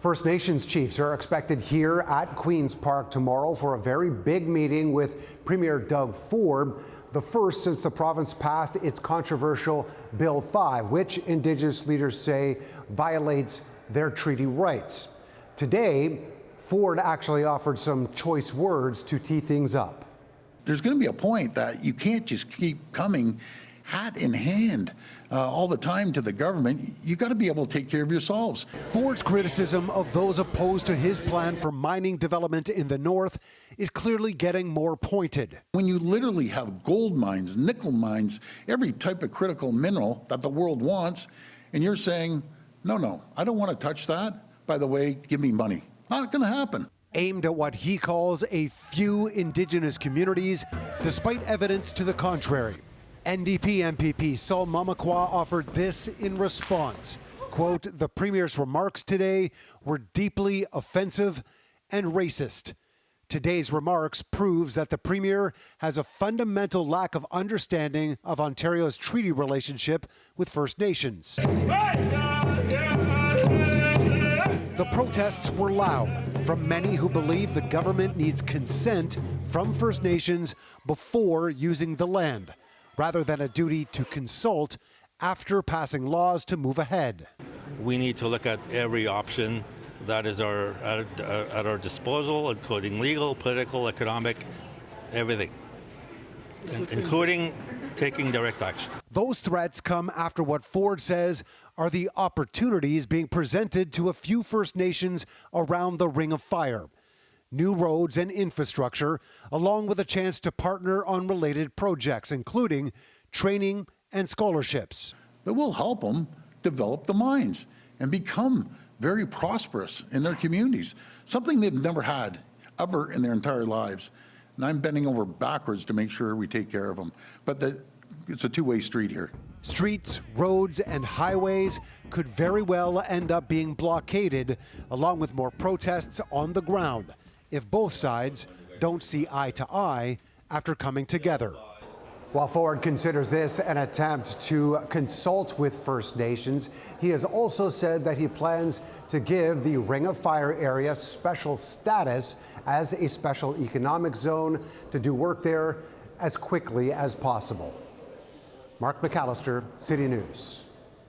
First Nations chiefs are expected here at Queen's Park tomorrow for a very big meeting with Premier Doug Ford, the first since the province passed its controversial Bill 5, which Indigenous leaders say violates their treaty rights. Today, Ford actually offered some choice words to tee things up. There's going to be a point that you can't just keep coming hat in hand all the time to the government. You got to be able to take care of yourselves. Ford's criticism of those opposed to his plan for mining development in the north is clearly getting more pointed. When you literally have gold mines, nickel mines, every type of critical mineral that the world wants, and you're saying, no, I don't want to touch that. By the way, give me money. Not going to happen. Aimed at what he calls a few Indigenous communities, despite evidence to the contrary. NDP MPP Sol Mamakwa offered this in response. Quote, the Premier's remarks today were deeply offensive and racist. Today's remarks proves that the Premier has a fundamental lack of understanding of Ontario's treaty relationship with First Nations. The protests were loud from many who believe the government needs consent from First Nations before using the land, rather than a duty to consult after passing laws to move ahead. We need to look at every option that is at our disposal, including legal, political, economic, everything, including taking direct action. Those threats come after what Ford says are the opportunities being presented to a few First Nations around the Ring of Fire. New roads and infrastructure, along with a chance to partner on related projects, including training and scholarships. That will help them develop the mines and become very prosperous in their communities, something they've never had ever in their entire lives. And I'm bending over backwards to make sure we take care of them. But it's a two-way street here. Streets, roads, and highways could very well end up being blockaded, along with more protests on the ground, if both sides don't see eye to eye after coming together. While Ford considers this an attempt to consult with First Nations, he has also said that he plans to give the Ring of Fire area special status as a special economic zone to do work there as quickly as possible. Mark McAlister, City News.